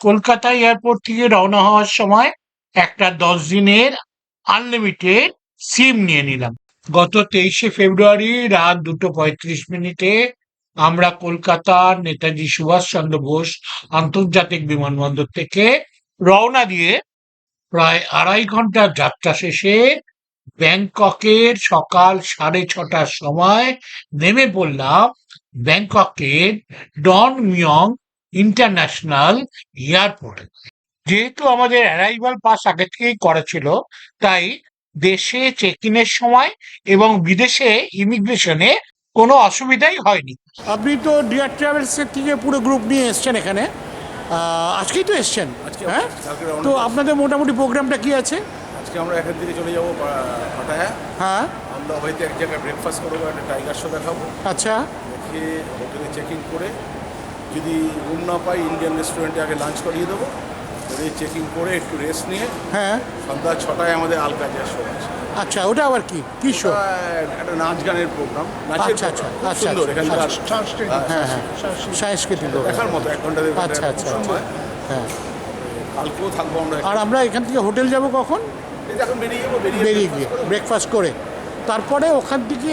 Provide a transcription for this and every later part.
Kolkata airport থেকে রওনা হওয়ার সময় একটা 10 দিনের আনলিমিটেড সিম নিয়ে নিলাম। গত 23শে ফেব্রুয়ারি রাত 2:35 আমরা কলকাতার নেতাজি সুভাষচন্দ্র বোস আন্তর্জাতিক বিমানবন্দর থেকে রওনা দিয়ে প্রায় 2.5 ঘন্টার যাত্রা শেষে ব্যাংককের সকাল 6:30টার সময় নেমে পড়লাম ব্যাংককের ডন মিয়ং ইন্টারন্যাশনাল এয়ারপোর্টে। যেহেতু আমাদের অ্যারাইভাল পাস আগে থেকেই করা ছিল, তাই দেশে চেক ইনের সময় এবং বিদেশে ইমিগ্রেশনে কোনো অসুবিধাই হয়নি। আপনি তো ডিয়ার ট্রাভেলস থেকে পুরো গ্রুপ নিয়ে এসছেন এখানে, আজকেই তো এসছেন। হ্যাঁ, তো আপনাদের মোটামুটি প্রোগ্রামটা কি আছে? আজকে আমরা এখান থেকে চলে যাবো পাটায়া। হ্যাঁ, আমরা হয়তো এক জায়গায় ব্রেকফাস্ট করবো, একটা টাইগার শো দেখাবো। আচ্ছা, দেখে হোটেলে চেকিং করে যদি রুম না পাই ইন্ডিয়ান রেস্টুরেন্টে আগে লাঞ্চ করিয়ে দেবো। চেকিং করে একটু রেস্ট নিয়ে হ্যাঁ, সন্ধ্যা 6টায় আমাদের আলকাজিয়া শো আছে। আচ্ছা, ওটা আবার কি কি শো? একটা নাচ গানের প্রোগ্রাম, আচ্ছা, আচ্ছা, আচ্ছা, সুন্দর এখানকার হ্যাঁ, হ্যাঁ, সাংস্কৃতিক দেখার মতো 1 ঘন্টা আচ্ছা, আচ্ছা, হ্যাঁ। কালকেও থাকবো আমরা। আর আমরা এখান থেকে হোটেল যাব কখন? এখন বেরিয়ে যাবো, বেরিয়ে গিয়ে ব্রেকফাস্ট করে তারপরে ওখান থেকে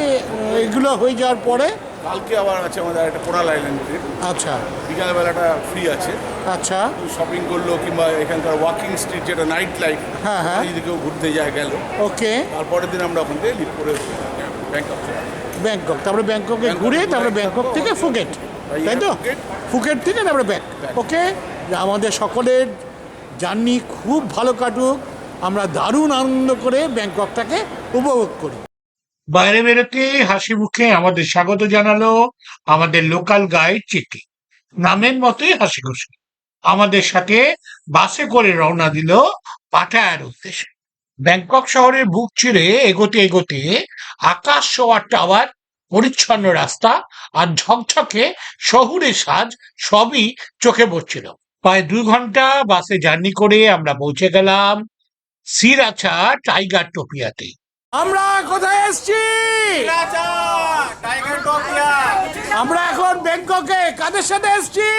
এগুলো হয়ে যাওয়ার পরে কালকে আবার আছে আমাদের একটা কোরাল আইল্যান্ড ট্রিপ। আচ্ছা, বিকালবেলাটা ফ্রি আছে, আচ্ছা, শপিং করলো কিংবা এখানকার ওয়াকিং স্ট্রিট যেটা নাইট লাইফ, হ্যাঁ, হ্যাঁ, যদি কেউ ঘুরতে যায় গেল। ওকে, তারপরের দিন আমরা ওখান থেকে লিভ করে ব্যাংকক। তারপরে ব্যাংককে ঘুরে তারপরে ব্যাংকক থেকে ফুকেট, তাই তো? ফুকেট থেকে তারপরে ব্যাক। ওকে, আমাদের সকলের জার্নি খুব ভালো কাটুক, আমরা দারুণ আনন্দ করে ব্যাংককটাকে উপভোগ করি। বাইরে বেরোতে হাসি মুখে আমাদের স্বাগত জানালো আমাদের লোকাল গাইড চিটি। নামের মতোই হাসি খুশি আমাদের সাথে বাসে করে রওনা দিল পাটায়ার উদ্দেশ্যে। ব্যাংকক শহরের বুক চিরে এগোতে এগোতে আকাশ ছোঁয়ার টাওয়ার, পরিচ্ছন্ন রাস্তা আর ঝকঝকে শহুরে সাজ সবই চোখে পড়ছিল। প্রায় 2 ঘন্টা বাসে জার্নি করে আমরা পৌঁছে গেলাম সিরাচা টাইগার টোপিয়াতে। আমরা কোথায় এসছি? আমরা এখন ব্যাংককে কাদের সাথে এসছি?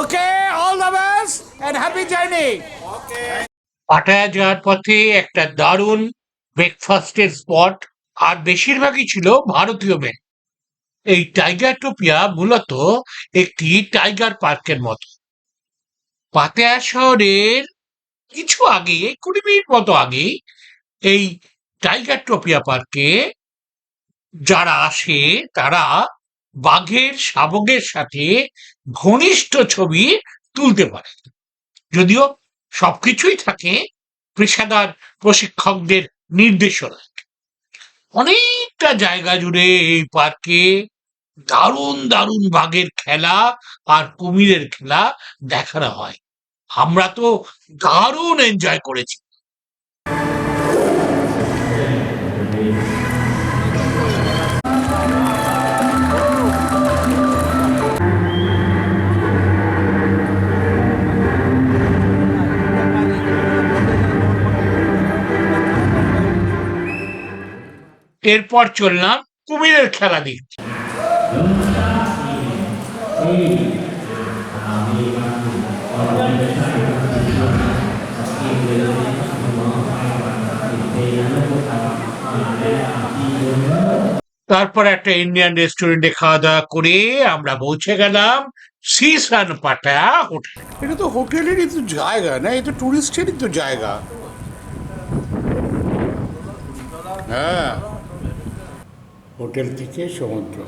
Okay, all the best and happy journey. Pattaya যাওয়ার পথে একটা দারুণ ব্রেকফাস্টের স্পট, আর বেশিরভাগই ছিল ভারতীয় মেনু। এই টাইগার টোপিয়া মূলত একটি টাইগার পার্কের মতো। পাটায়া শহরের কিছু আগে 20 মিনিট মতো আগে এই টাইগার টোপিয়া পার্কে যারা আসে তারা বাঘের শাবকের সাথে ঘনিষ্ঠ ছবি তুলতে পারে। যদিও সবকিছুই থাকে পেশাদার প্রশিক্ষকদের নির্দেশনা। অনেকটা জায়গা জুড়ে এই পার্কে দারুণ দারুণ বাঘের খেলা আর কুমিরের খেলা দেখানো হয়। আমরা তো দারুণ এনজয় করেছি। এরপর চললাম কুমিরের খেলা দেখতে। তারপর একটা ইন্ডিয়ান রেস্টুরেন্টে খাওয়া দাওয়া করে আমরা পৌঁছে গেলাম সিসান পাটায়া হোটেল। এটা তো হোটেলেরই তো জায়গা না, এটা টুরিস্টেরই তো জায়গা। হ্যাঁ, হোটেল থেকে সমুদ্র।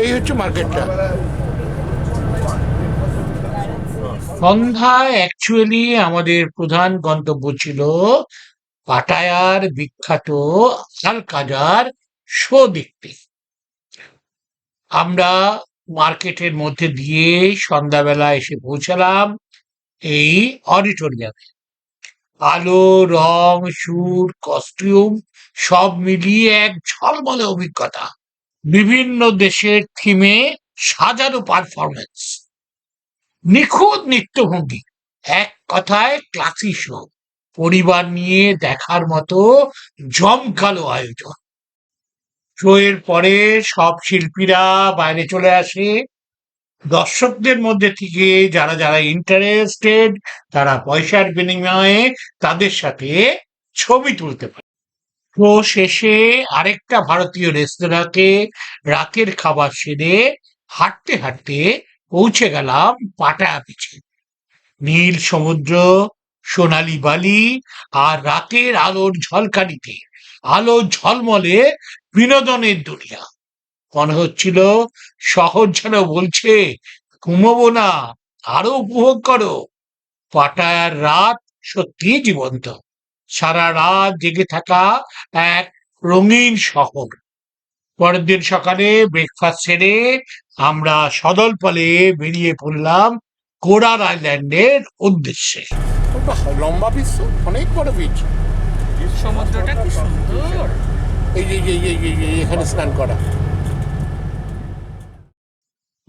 এই হচ্ছে মার্কেটটা। সন্ধ্যায় অ্যাকচুয়ালি আমাদের প্রধান গন্তব্য ছিল পাটায়ার বিখ্যাত আলকাজার শো দেখতে। আমরা মার্কেটের মধ্যে দিয়ে সন্ধ্যাবেলা এসে পৌঁছালাম এই অডিটোরিয়ামে। আলো, রং, সুর, কস্টিউম সব মিলিয়ে এক ঝলমলে অভিজ্ঞতা। বিভিন্ন দেশের থিমে সাজানো পারফরমেন্স, নিখুঁত নৃত্যভঙ্গি, এক কথায় ক্লাসি শো। পরিবার নিয়ে দেখার মতো জমকালো আয়োজন। শো এর পরে সব শিল্পীরা বাইরে চলে আসে, দর্শকদের মধ্যে থেকে যারা যারা ইন্টারেস্টেড তারা পয়সার বিনিময়ে তাদের সাথে ছবি তুলতে পারে। শো শেষে আরেকটা ভারতীয় রেস্তোরাঁতে রাতের খাবার সেরে হাঁটতে হাঁটতে পৌঁছে গেলাম পাটায়া বিচে। নীল সমুদ্র, সোনালি বালি আর রাতের আলোর ঝলকানিতে আলো ঝলমলে বিনোদনের দুনিয়া। মনে হচ্ছিল শহর যেন বলছে ঘুমোবো না, আরো উপভোগ করো। পাটায়ার রাত সত্যি জীবন্ত, সারা রাত জেগে থাকা এক রঙিন শহর। পরের দিন সকালে ব্রেকফাস্ট সেরে আমরা সদলপলে বেরিয়ে পড়লাম কোরাল আইল্যান্ডের উদ্দেশ্যে। লম্বা বিচ, অনেক বড় বিচ। সমুদ্রটা কি সুন্দর। এই যে এখানে স্নান করা।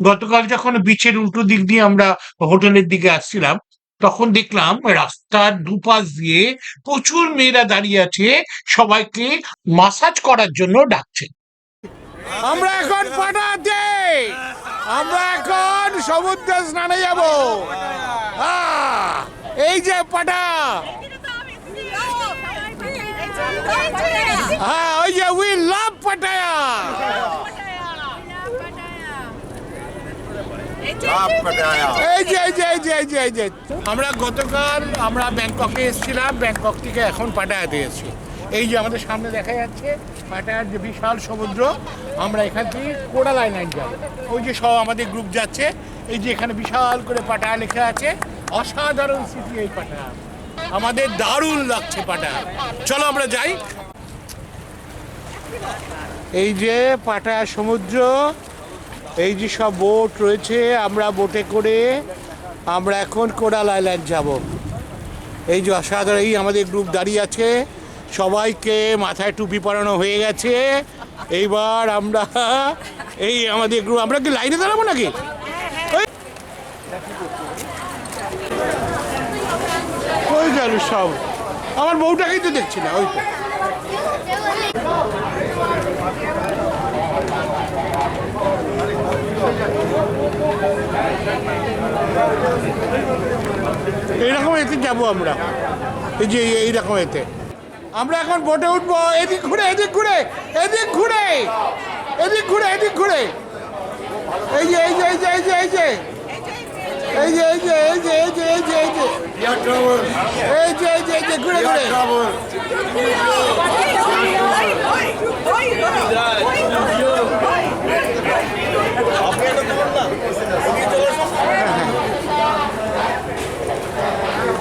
গতকাল যখন বিচের উল্টো দিক দিয়ে আমরা হোটেলের দিকে আসছিলাম, তখন দেখলাম রাস্তার দুপাশ দিয়ে প্রচুর মেয়েরা দাঁড়িয়ে আছে, সবাইকে মাসাজ করার জন্য ডাকছে। আমরা এখন পাটায়াতে, আমরা এখন সমুদ্রে স্নানে যাব। এই যে পাটায়া, হ্যাঁ ওই যে উই লাভ পাটায়া। এই যে আমরা গতকাল আমরা ব্যাংককে এসেছিলাম, ব্যাংকক থেকে এখন পাটায়াতে এসেছি। এই যে আমাদের সামনে দেখা যাচ্ছে পাটায়ার যে বিশাল সমুদ্র। আমরা এখান থেকে কোরাল আইল্যান্ড যাব। ওই যে সব আমাদের গ্রুপ যাচ্ছে। এই যে এখানে বিশাল করে পাটায়া লেখা আছে। অসাধারণ সিটি এই পাটায়া, আমাদের দারুণ লাগছে পাটায়া। চলো আমরা যাই। এই যে পাটায়া সমুদ্র, এই যে সব বোট রয়েছে, আমরা বোটে করে আমরা এখন কোরাল আইল্যান্ড যাব। এই যে অসাধারণ, এই আমাদের গ্রুপ দাঁড়িয়ে আছে, সবাইকে মাথায় টুপি পরানো হয়ে গেছে। এইবার আমরা এই আমাদের গ্রুপ, আমরা কি লাইনে দাঁড়াবো নাকি? ওই গেল সব, আমার বউটাকেই তো দেখছি না। ওই তো এইরকম এতে যাবো আমরা। এই যে এইরকম এতে আমরা এখন বোটে উঠবো। এদিক ঘুরে এদিক ঘুরে এদিক ঘুরে এদিক ঘুরে এদিক ঘুরে, এই যে এই যে এই যে এই যে এই যে এই যে এই যে এই যে এই যে এই যে এই যে এই যে এই যে এই যে ঘুরে ঘুরে।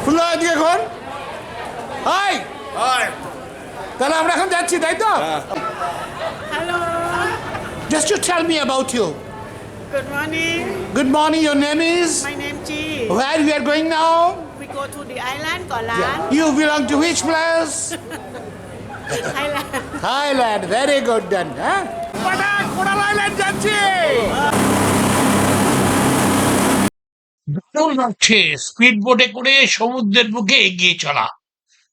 খুললো এদিকে এখন। হাই, তাহলে আমরা এখন যাচ্ছি, তাই তো? Hello. Just to tell me about you. Good morning. Good morning, your name is? My name Chi. Where we are going now? We go to the island Kolan. You belong to which place? Island. Thailand. Very good then, huh? Coral island যাচ্ছি। দারুণ লাগছে speed বোটে করে সমুদ্রের বুকে এগিয়ে চলা।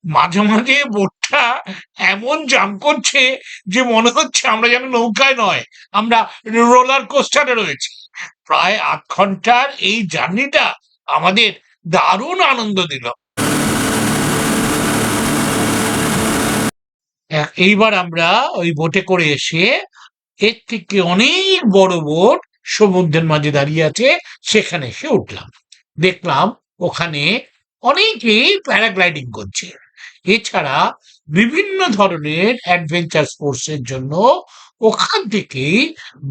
মাঝে মাঝে বোটটা এমন জাম করছে যে মনে হচ্ছে আমরা যেন নৌকায় নয়, আমরা রোলার কোস্টারে রয়েছি। প্রায় ৮ ঘন্টার এই জার্নিটা আমাদের দারুণ আনন্দ দিল। এইবার আমরা ওই বোটে করে এসে এর থেকে অনেক বড় বোট সমুদ্রের মাঝে দাঁড়িয়ে আছে, সেখানে এসে উঠলাম। দেখলাম ওখানে অনেকেই প্যারাগ্লাইডিং করছে। এছাড়া বিভিন্ন ধরনের অ্যাডভেঞ্চার স্পোর্টস এর জন্য ওখান থেকেই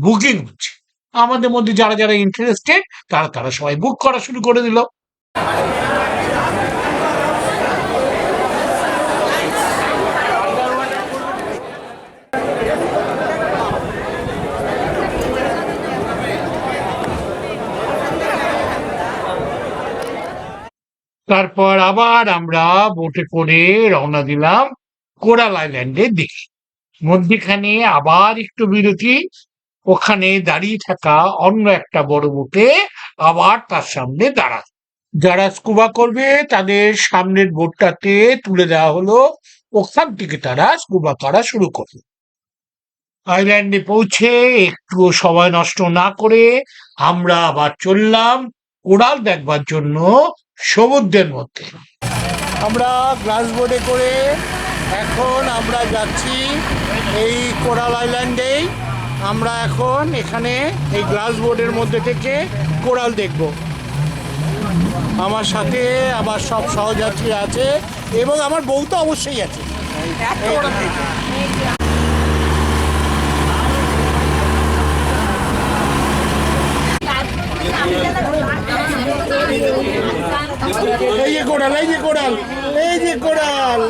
বুকিং হচ্ছে। আমাদের মধ্যে যারা যারা ইন্টারেস্টেড তারা তারা সবাই বুক করা শুরু করে দিল। তারপর আবার আমরা বোটে করে রওনা দিলাম কোরাল আইল্যান্ডের দিকে। মধ্যিখানে আবার একটু বিরতি, ওখানে দাঁড়িয়ে থাকা অন্য একটা বড় বোটে আবার তার সামনে দাঁড়ায়। যারা স্কুবা করবে তাদের সামনের বোটটাতে তুলে দেওয়া হলো, ওখান থেকে তারা স্কুবা করা শুরু করলো। আইল্যান্ডে পৌঁছে একটু সময় নষ্ট না করে আমরা আবার চললাম কোরাল দেখবার জন্য সমুদ্রের মধ্যে। আমরা গ্লাস বোটে করে এখন আমরা যাচ্ছি এই কোরাল আইল্যান্ডেই। আমরা এখন এখানে এই গ্লাস বোটের মধ্যে থেকে কোরাল দেখব। আমার সাথে আমার সব সহযাত্রী আছে এবং আমার বউ তো অবশ্যই আছে। এই যে কোরাল, এই যে কোরাল, এই যে কোরাল।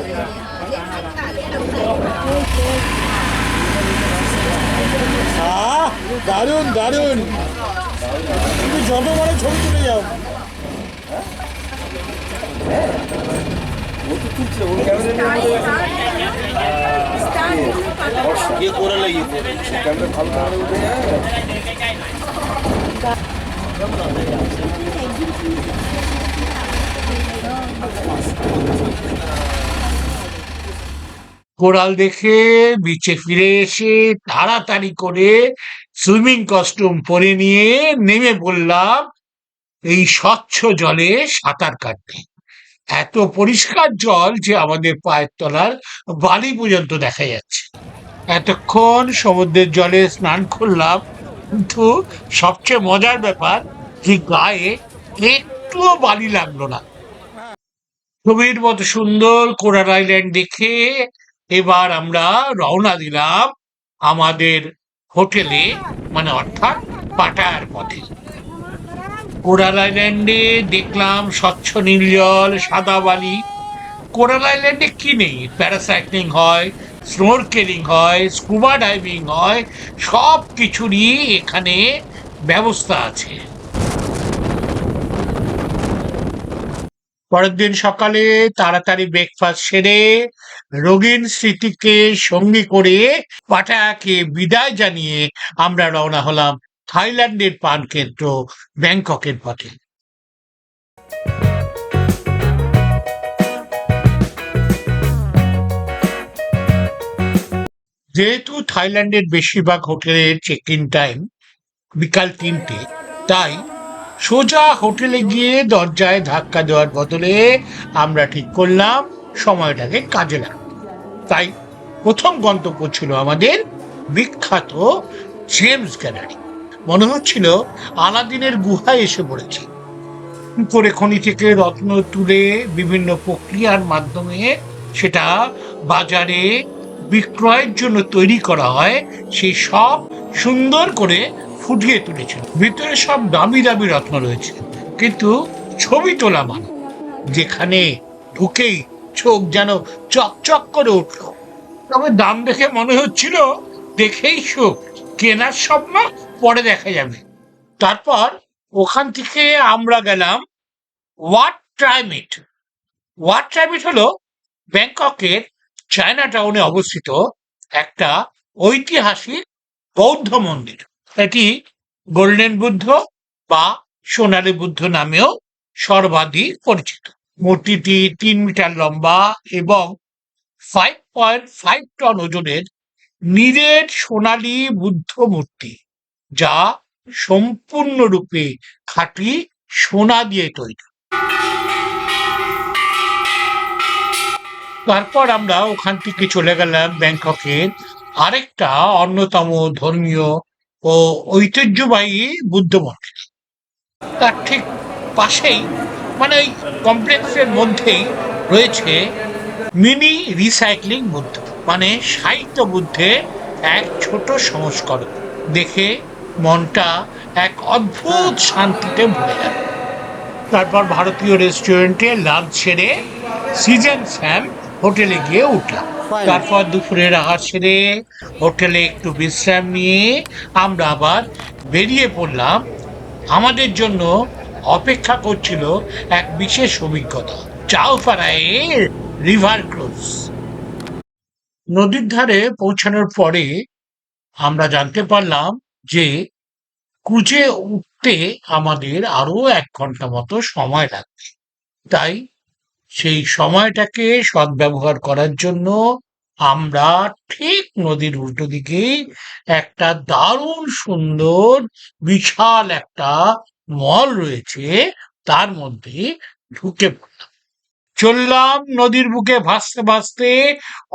দারুণ দারুণ, তুমি যত বড় ছবি তুলে যাও। কোরাল দেখে বিচে ফিরে এসে তাড়াতাড়ি করে সুইমিং কস্টিউম পরে নিয়ে নেমে পড়লাম এই স্বচ্ছ জলে সাঁতার কাটতে। এত পরিষ্কার জল যে আমাদের পায়ের তলার বালি পর্যন্ত দেখা যাচ্ছে। এতক্ষণ সমুদ্রের জলে স্নান করলাম, কিন্তু সবচেয়ে মজার ব্যাপার যে গায়ে একটুও বালি লাগলো না। ছবির মতো সুন্দর কোরাল আইল্যান্ড দেখে এবার আমরা রওনা দিলাম আমাদের হোটেলে, মানে অর্থাৎ পাটায়ার পথে। কোরাল আইল্যান্ডে দেখলাম স্বচ্ছ নীল জল, সাদা বালি। কোরাল আইল্যান্ডে কি নেই? প্যারাসাইক্লিং হয়, স্নোরকেলিং হয়, স্কুবা ডাইভিং হয়, সব কিছুরই এখানে ব্যবস্থা আছে। পরের দিন সকালে তাড়াতাড়ি ব্রেকফাস্ট সেরে রঙিন স্মৃতিকে সঙ্গী করে পাটায়াকে বিদায় জানিয়ে আমরা রওনা হলাম থাইল্যান্ডের প্রাণকেন্দ্র ব্যাংককের পথে। যেহেতু থাইল্যান্ডের বেশিরভাগ হোটেলের চেক ইন টাইম বিকাল 3টে, তাই সোজা হোটেলে গিয়ে দরজায় ধাক্কা দেওয়ার বদলে আমরা ঠিক করলাম সময়টাকে কাজে লাগাবো। তাই প্রথম গন্তব্য ছিল আমাদের বিখ্যাত জেমস গ্যালারি। মনে হচ্ছিল আলাদিনের গুহায় এসে পড়েছি। উপরে খনি থেকে রত্ন তুলে বিভিন্ন প্রক্রিয়ার মাধ্যমে সেটা বাজারে বিক্রয়ের জন্য তৈরি করা হয়, সেই সব সুন্দর করে ফুটিয়ে তুলেছিল। ভিতরে সব দামি দামি রত্ন রয়েছে, কিন্তু ছবি তোলা মানে যেখানে ঢুকেই চোখ যেন চকচক করে উঠল। তবে দাম দেখে মনে হচ্ছিল দেখেই সুখ, কেনার স্বপ্ন পরে দেখা যাবে। তারপর ওখান থেকে আমরা গেলাম ওয়াট ট্রাইমিট। ওয়াট ট্রাইমিট হলো ব্যাংককের চায়না টাউনে অবস্থিত একটা ঐতিহাসিক বৌদ্ধ মন্দির। এটি গোল্ডেন বুদ্ধ বা সোনালী বুদ্ধ নামেও সর্বাধিক পরিচিত। মূর্তিটি 3 মিটার লম্বা এবং 5.5 টন ওজনের নিরেট সোনালী বুদ্ধ মূর্তি, যা সম্পূর্ণরূপে খাঁটি সোনা দিয়ে তৈরি। তারপর আমরা ওখান থেকে চলে গেলাম ব্যাংককের আরেকটা অন্যতম ধর্মীয় ও ঐতিহ্যবাহী বুদ্ধ মন্দির। তার ঠিক পাশেই, মানে ওই কমপ্লেক্সের মধ্যেই রয়েছে মিনি রিসাইক্লিং বুদ্ধ, মানে সাহিত্য বুদ্ধের এক ছোট সংস্করণ। দেখে মনটা এক অদ্ভুত শান্তিতে ভরে গেল। তারপর ভারতীয় রেস্টুরেন্টে লাঞ্চ সেরে সিজন স্যাম হোটেলে গিয়ে উঠলাম। তারপর দুপুরের আহার সেরে হোটেলে একটু বিশ্রাম নিয়ে আমরা আবার বেরিয়ে পড়লাম। আমাদের জন্য অপেক্ষা করছিল এক বিশেষ অভিজ্ঞতা, চাওপারায়ে রিভার ক্রুজ। নদীর ধারে পৌঁছানোর পরে আমরা জানতে পারলাম যে ক্রুজে উঠতে আমাদের আরো 1 ঘন্টা মতো সময় লাগবে। তাই সেই সময়টাকে সদ্ব্যবহার করার জন্য আমরা ঠিক নদীর উল্টো দিকেই একটা দারুণ সুন্দর বিশাল একটা মল রয়েছে, তার মধ্যে ঢুকে পড়লাম। চললাম নদীর বুকে ভাসতে ভাসতে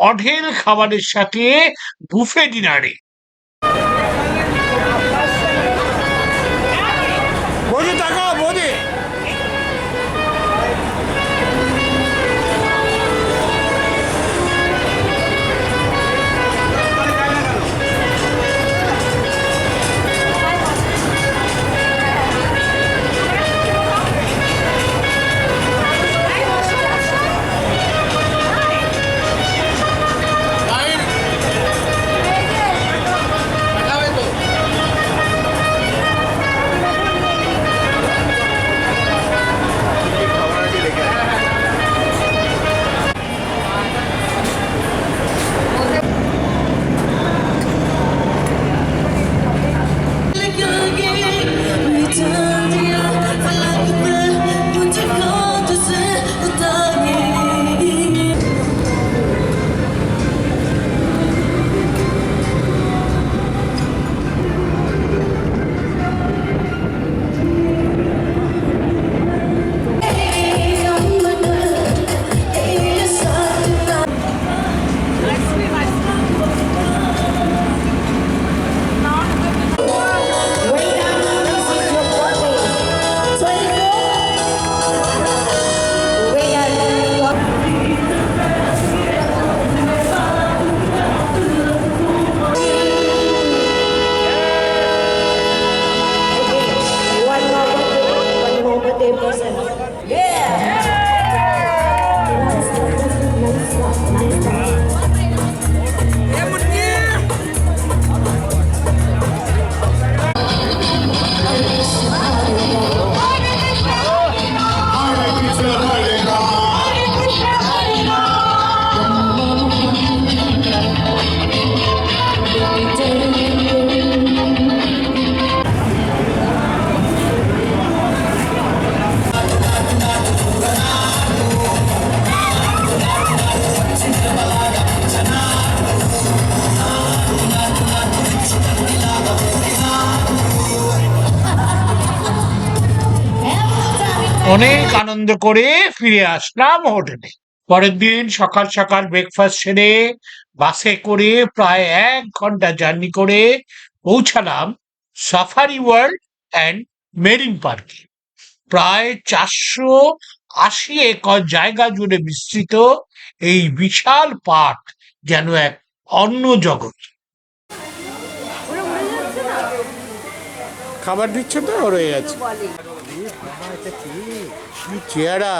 অঢেল খাবারের সাথে বুফে ডিনারে। বৌদি তাকাও বৌদি। অনেক আনন্দ করে ফিরে আসলাম হোটেলে। পরের দিন সকাল সকাল ব্রেকফাস্ট সেরে বাসে করে প্রায় 1 ঘন্টা জার্নি করে পৌঁছালাম সাফারি ওয়ার্ল্ড অ্যান্ড মেরিন পার্কে। প্রায় 480 একর জায়গা জুড়ে বিস্তৃত এই বিশাল পার্ক যেন এক অন্য জগৎ। খাবার দিচ্ছে তো রয়ে গেছে। কি চেহারা!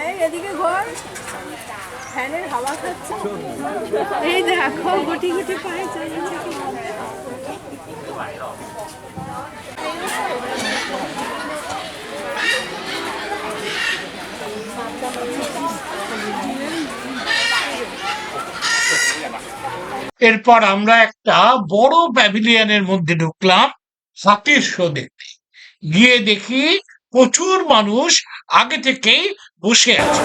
এই এদিকে ঘর, ফ্যানের হাওয়া খাচ্ছে। এই দেখো গুটি গুটি পায়ে চালিয়েছে। এরপর আমরা একটা বড় প্যাভিলিয়নের মধ্যে ঢুকলাম হাতির শো দেখতে। গিয়ে দেখি প্রচুর মানুষ আগে থেকেই বসে আছে।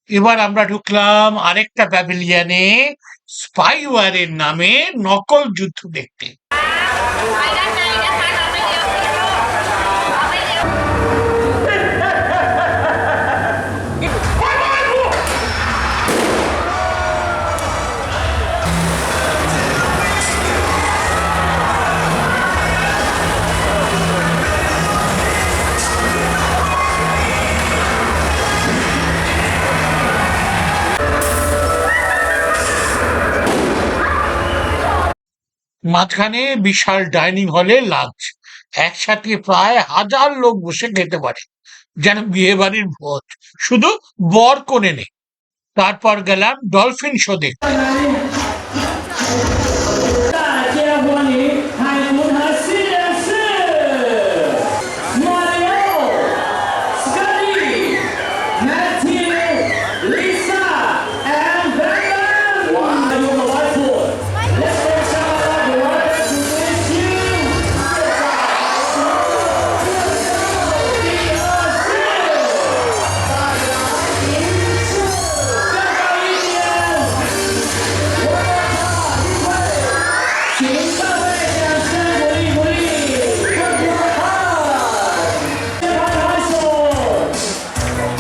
এবার আমরা ঢুকলাম আরেকটা প্যাভিলিয়নে স্পাইওয়ারের নামে নকল যুদ্ধ দেখতে। মাঝখানে বিশাল ডাইনিং হলে লাঞ্চ, একসাথে প্রায় 1000 লোক বসে খেতে পারে, যেন বিয়ে বাড়ির ভোজ, শুধু বর কনে নেই। তারপর গেলাম ডলফিন শো দেখতে। 大家欢迎海豚和新人士，Mario、Scotty、Matthew、Lisa and Brandon. Wow, you're delightful. Let's make some of the water to miss you. 请各位掌声鼓励鼓励，快点看，拍拍手，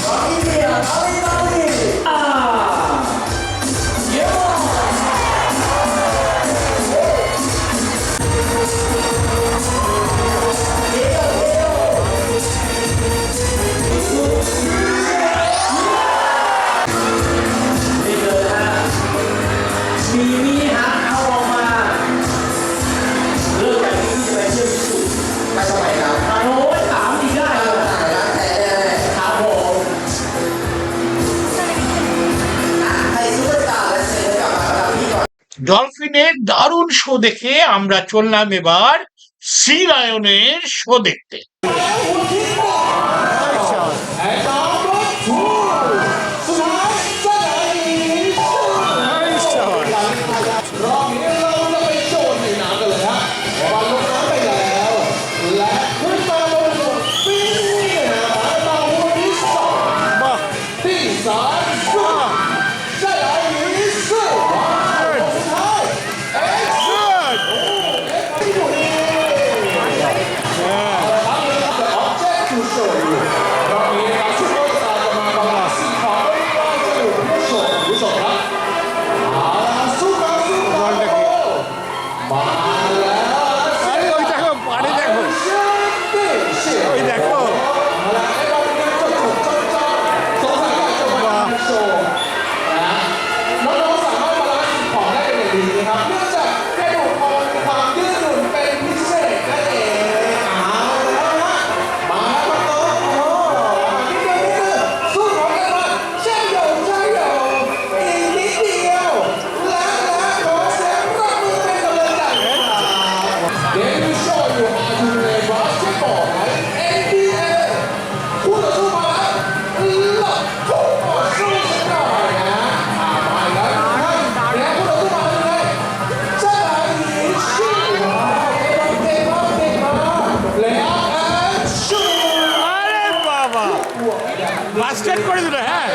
好一点，好一点啊！耶！ 咪咪หาเอาออกมาเลิกจากนี้จะไปเชื่อพิสูจน์ไปสมัยครับโอ้ยถามอีกได้เลยครับผม ডলফিনের দারুণ শো দেখে আমরা চললাম এবার সি লায়নের শো দেখতে। বাস্টার্ড করে দিল, হ্যাঁ।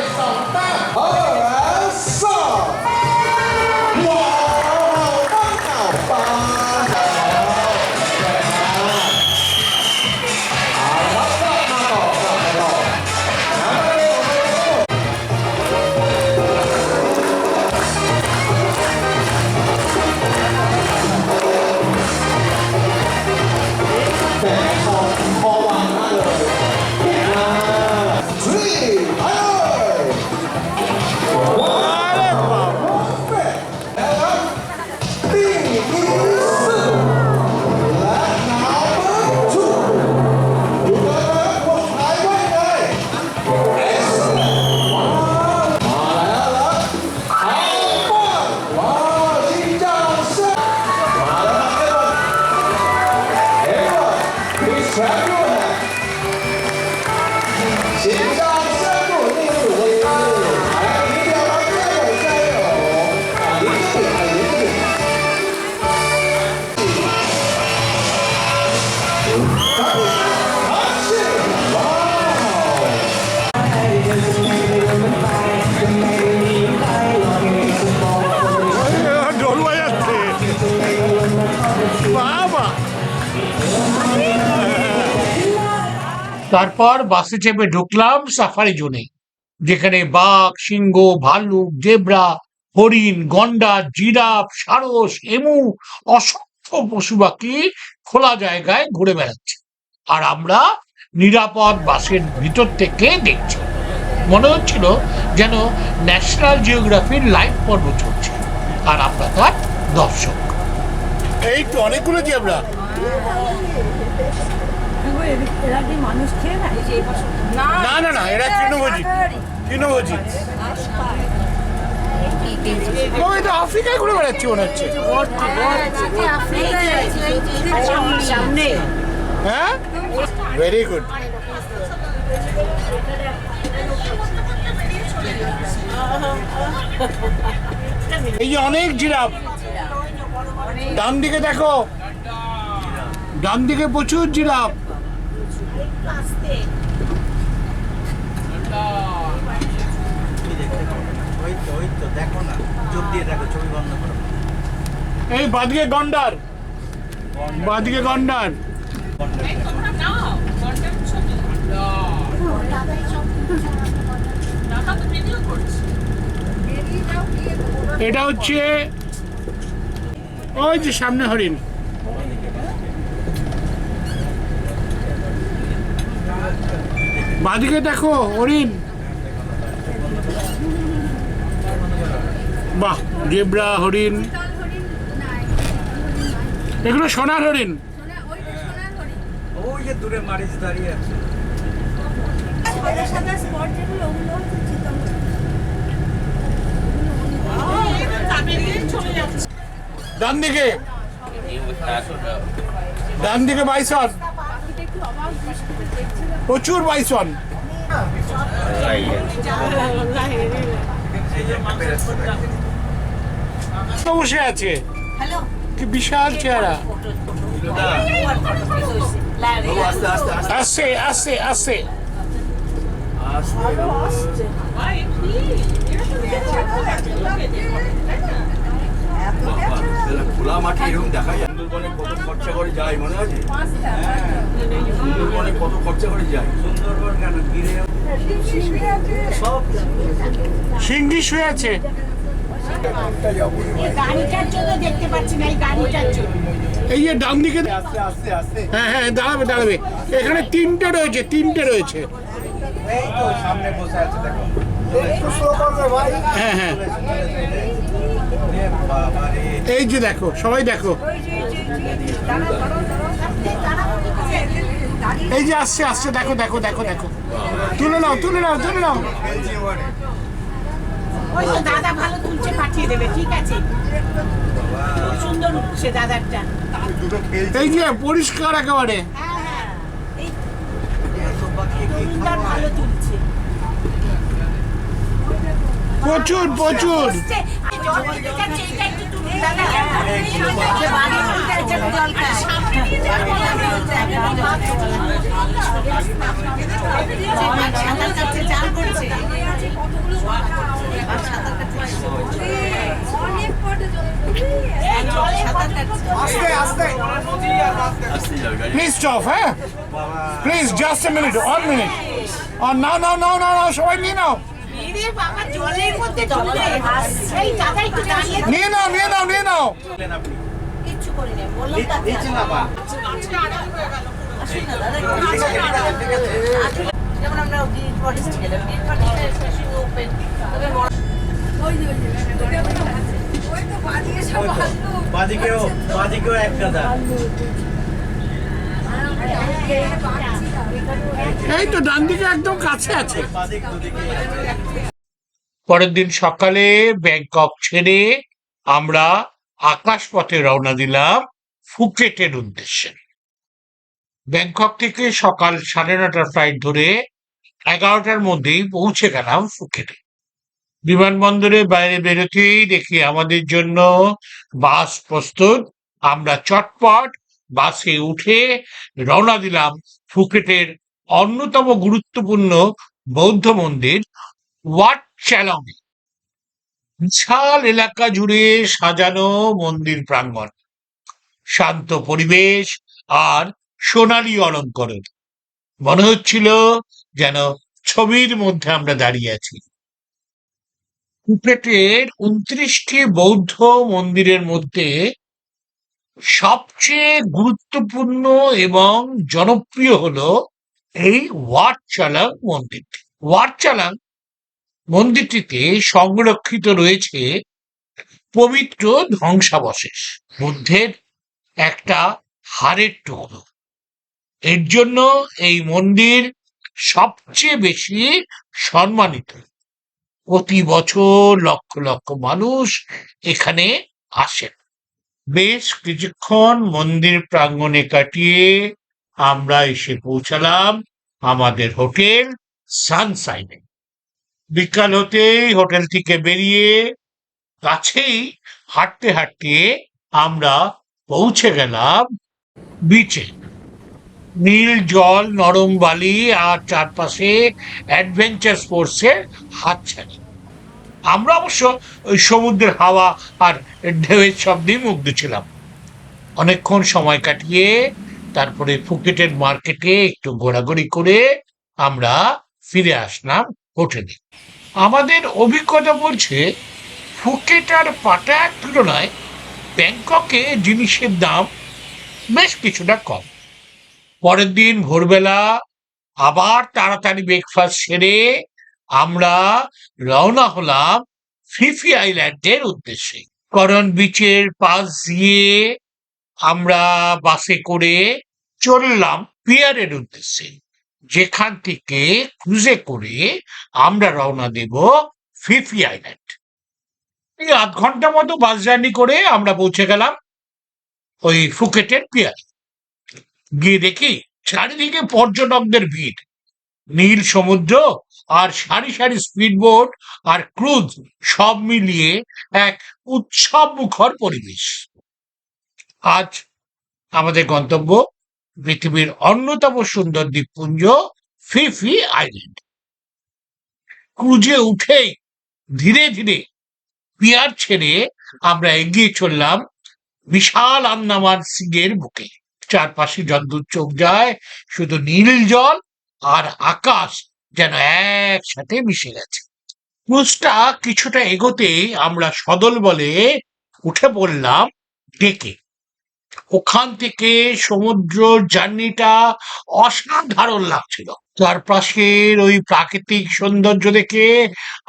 তারপর বাসে চেপে ঢুকলাম সাফারি জোনে, যেখানে বাঘ, সিংহ, ভাল্লুক, জেব্রা, হরিণ, গন্ডার, জিরাফ, সারস, এমু, অসংখ্য পশু পাখি খোলা জায়গায় ঘুরে বেড়াচ্ছে, আর আমরা নিরাপদ বাসের ভিতর থেকে দেখছি। মনে হচ্ছিল যেন ন্যাশনাল জিওগ্রাফির লাইভ পর্ব চলছে, আর আমরা তার দর্শক। এই তো অনেকগুলো জেব্রা। এরা কি মানুষ খেয়ে না? না না না, এরা তৃণভোজী। তৃণভোজী। ও, এটা আফ্রিকায় ঘুরে বেড়াচ্ছি মনে হচ্ছে। সামনে হ্যাঁ, ভেরি গুড। এই যে অনেক জিরাফ, ডান দিকে দেখো, ডান দিকে প্রচুর জিরাফ। এই বাদিকে গন্ডার, বাদিকে গন্ডার। এটা হচ্ছে ওই যে সামনে হরিণ। বাদিকে দেখো হরিণ। বাহ, জেব্রা, হরিণ, এগুলো সোনার হরিণ। ওই যে দূরে মারিচ দাঁড়িয়ে আছে। ডান দিকে, ডান দিকে বাইসন, প্রচুর বাইসন। বসে আছে, কি বিশাল চেহারা। আসছে আসছে আসছে। খোলা মাঠে এরকম দেখা যায়। সুন্দরবনে কত খরচা করে যায় মনে আছে? সুন্দরবনে কত খরচা করে যায়। সুন্দরবন কেন গিরে সব সিংহি শুয়ে আছে। গাড়িটার জন্য দেখতে পাচ্ছি না, এই গাড়িটার জন্য। এই যে ডান দিকে, আস্তে আস্তে আস্তে। হ্যাঁ হ্যাঁ, দাঁড়াবে দাঁড়াবে। এখানে তিনটে রয়েছে, তিনটে রয়েছে। এই তো সামনে বসে আছে দেখো। একটু স্লো করবে ভাই। হ্যাঁ হ্যাঁ, ওরে বাবা রে। এই যে দেখো, সবাই দেখো, এই যে আসছে আসছে, দেখো দেখো দেখো দেখো। তুলে নাও তুলে নাও তুলে নাও। ওই তো দাদা ভালো তুলছে, পাঠিয়ে দেবে, ঠিক আছে? খুব সুন্দর উঠছে দাদারটা। এই যে পরিষ্কার একেবারে। হ্যাঁ হ্যাঁ, এই তরুণদার ভালো তুলছে। প্রচুর প্রচুর। প্লিজ স্টপ, হ্যাঁ please, just a minute, 1 minute. নাও নাও নাও নাও নাও, সবাই নিয়ে নাও, জলের মধ্যে চলবে। এই দাদা একটু দাঁড়িয়ে নিয়ে নাও নিয়ে নাও নিয়ে নাও। কিচ্ছু করিনি, বললাম দিচ্ছে না বা। যেমন আমরা গ্রিন ফরেস্ট গেলাম, গ্রিন ফরেস্ট ওপেন, বাদিকেও এক গাদা। এই তো ডান দিকে একদম কাছে আছে। বাদিক দুদিকে। পরের দিন সকালে ব্যাংকক ছেড়ে আমরা আকাশপথে রওনা দিলাম ফুকেটের উদ্দেশ্যে। ব্যাংকক থেকে সকাল 9:30 ফ্লাইট ধরে 11টার মধ্যেই পৌঁছে গেলাম ফুকেটে। বিমানবন্দরে বাইরে বেরোতেই দেখি আমাদের জন্য বাস প্রস্তুত। আমরা চটপট বাসে উঠে রওনা দিলাম ফুকেটের অন্যতম গুরুত্বপূর্ণ বৌদ্ধ মন্দির ওয়াট চ্যালং। বিশাল এলাকা জুড়ে সাজানো মন্দির প্রাঙ্গণ, শান্ত পরিবেশ আর সোনালী অলঙ্করণ। মনে হচ্ছিল যেন ছবির মধ্যে আমরা দাঁড়িয়ে আছি। ফুকেটের 29টি বৌদ্ধ মন্দিরের মধ্যে সবচেয়ে গুরুত্বপূর্ণ এবং জনপ্রিয় হলো এই ওয়াট চালাং মন্দিরটি। ওয়াট চালাং মন্দিরটিতে সংরক্ষিত রয়েছে পবিত্র ধ্বংসাবশেষ, বুদ্ধের একটা হাড়ের টুকরো। এর জন্য এই মন্দির সবচেয়ে বেশি সম্মানিত। প্রতি বছর লক্ষ লক্ষ মানুষ এখানে আসেন। বেশ কিছুক্ষণ মন্দির প্রাঙ্গণে কাটিয়ে আমরা এসে পৌঁছালাম আমাদের হোটেল সানসাইনে। বিকাল হতেই হোটেল থেকে বেরিয়ে কাছেই হাঁটতে হাঁটতে আমরা পৌঁছে গেলাম বিচে। নীল জল, নরম বালি আর চারপাশে অ্যাডভেঞ্চার স্পোর্টসের হাতছানি। আমরা অবশ্য ওই সমুদ্রের হাওয়া আর ঢেউয়ের শব্দেই মুগ্ধ ছিলাম। অনেকক্ষণ সময় কাটিয়ে তারপরে ফুকেটের মার্কেটে একটু ঘোরাঘুরি করে আমরা ফিরে আসলাম হোটেলে। আমাদের অভিজ্ঞতা বলছে ফুকেট আর পাটায়ার তুলনায় ব্যাংককে জিনিসের দাম বেশ কিছুটা কম। পরের দিন ভোরবেলা আবার তাড়াতাড়ি ব্রেকফাস্ট সেরে আমরা রওনা হলাম ফিফি আইল্যান্ডের উদ্দেশ্যে। করন বিচের পাশ দিয়ে আমরা বাসে করে চললাম পিয়ারের উদ্দেশ্যে, যেখান থেকে ক্রুজে করে আমরা রওনা দেব ফিফি আইল্যান্ড। এই আধ ঘন্টা মতো বাস জার্নি করে আমরা পৌঁছে গেলাম ওই ফুকেটের পিয়ার। গিয়ে দেখি চারিদিকে পর্যটকদের ভিড়, নীল সমুদ্র আর সারি সারি স্পিডবোট আর ক্রুজ সব মিলিয়ে এক উৎসব মুখর পরিবেশ। আজ আমাদের গন্তব্য পৃথিবীর অন্যতম সুন্দর দ্বীপপুঞ্জ ফিফি আইল্যান্ড। ক্রুজে উঠেই ধীরে ধীরে পিয়ার ছেড়ে আমরা এগিয়ে চললাম বিশাল আন্দামান সিগের বুকে। চারপাশে যদ্দূর চোখ যায় শুধু নীল জল আর আকাশ যেন একসাথে মিশে গেছে। ক্রুজটা কিছুটা এগোতেই আমরা সদল বলে উঠে পড়লাম ডেকে। ওখান থেকে সমুদ্র জার্নিটা অসাধারণ লাগছিল। চারপাশের ওই প্রাকৃতিক সৌন্দর্য দেখে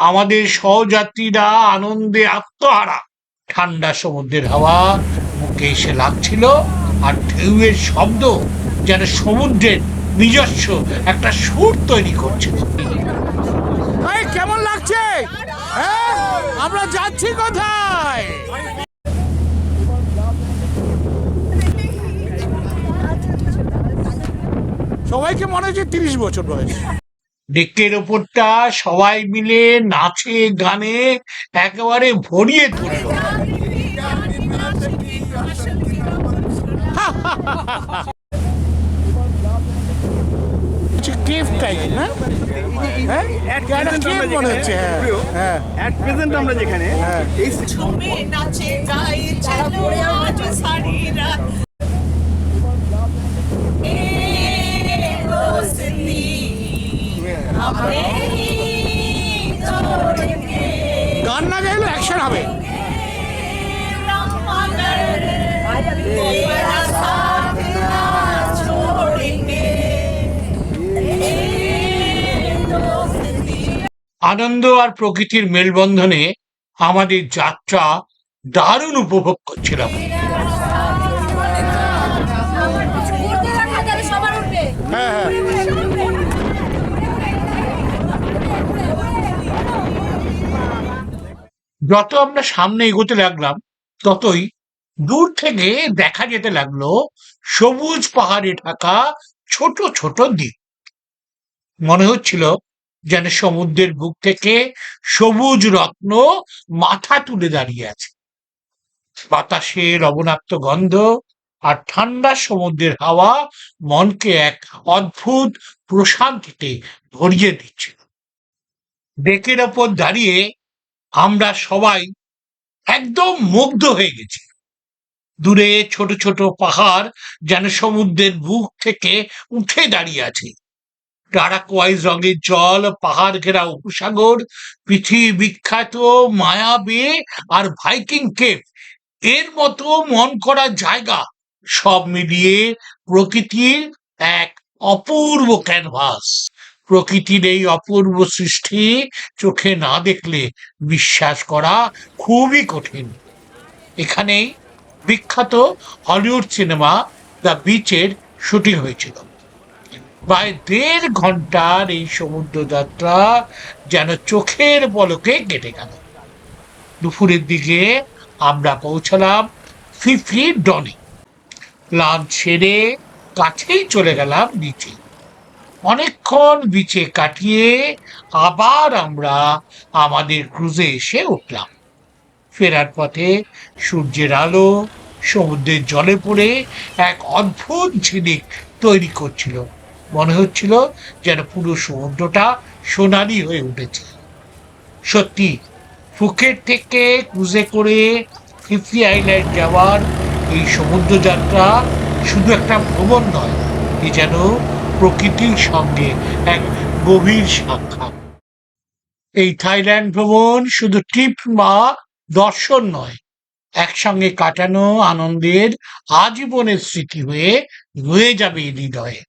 আমাদের সহযাত্রীরা আনন্দে আত্মহারা। ঠান্ডা সমুদ্রের হাওয়া মুখে এসে লাগছিল আর ঢেউয়ের শব্দ যেন সমুদ্রের নিজস্ব একটা সুর তৈরি করছিল। কেমন লাগছে? আমরা যাচ্ছি কোথায়? সবাইকে মনে হচ্ছে 30 বছর বয়স। ডেকের ওপরটা সবাই মিলে নাচে গানে একেবারে ভরিয়ে তুলল। কেভ টাইপ না? মনে হচ্ছে। হ্যাঁ, আমরা যেখানে এই ঝুমে নাচে গায়ে চলো আজ সারিরা এ দোস্তি গান না গাইলে অ্যাকশন হবে। আনন্দ আর প্রকৃতির মেলবন্ধনে আমাদের যাত্রা দারুণ উপভোগ করছিলাম। যত আমরা সামনে এগোতে লাগলাম ততই দূর থেকে দেখা যেতে লাগলো সবুজ পাহাড়ে ঢাকা ছোট ছোট দ্বীপ। মনে হচ্ছিল যেন সমুদ্রের বুক থেকে সবুজ রত্ন মাথা তুলে দাঁড়িয়ে আছে। বাতাসে লবণাক্ত গন্ধ আর ঠান্ডা সমুদ্রের হাওয়া মনকে এক অদ্ভুত প্রশান্তিতে ভরিয়ে দিচ্ছিল। ডেকের ওপর দাঁড়িয়ে আমরা সবাই একদম মুগ্ধ হয়ে গেছি। দূরে ছোট ছোট পাহাড় যেন সমুদ্রের বুক থেকে উঠে দাঁড়িয়ে আছে। টারাকোয়াইজ রঙের জল, পাহাড় ঘেরা উপসাগর, পৃথিবী বিখ্যাত মায়া বে আর ভাইকিং কেভ এর মতো মন করা জায়গা, সব মিলিয়ে প্রকৃতির এক অপূর্ব ক্যানভাস। প্রকৃতির এই অপূর্ব সৃষ্টি চোখে না দেখলে বিশ্বাস করা খুবই কঠিন। এখানেই বিখ্যাত হলিউড সিনেমা দ্য বিচের শুটিং হয়েছিল। প্রায় 1.5 ঘন্টার এই সমুদ্র যাত্রা যেন চোখের পলকে কেটে গেল। দুপুরের দিকে আমরা পৌঁছালাম ফিফি ডনে। লাঞ্চ সেরে কাছেই চলে গেলাম নিচে। অনেকক্ষণ বিচে কাটিয়ে আবার আমরা আমাদের ক্রুজে এসে উঠলাম। ফেরার পথে সূর্যের আলো সমুদ্রের জলে পড়ে এক অদ্ভুত ঝিলিক তৈরি করছিল। মনে হচ্ছিল যেন পুরো সমুদ্রটা সোনালি হয়ে উঠেছে। সত্যি ফুকেট থেকে ক্রুজে করে ফিফি আইল্যান্ড যাওয়ার এই সমুদ্র যাত্রা শুধু একটা ভ্রমণ নয়, এ যেন প্রকৃতির সঙ্গে এক গভীর সাক্ষাৎ। এই থাইল্যান্ড ভ্রমণ শুধু ট্রিপ বা দর্শন নয়, একসঙ্গে কাটানো আনন্দের আজীবনের স্মৃতি হয়ে রয়ে যাবে এই হৃদয়ে।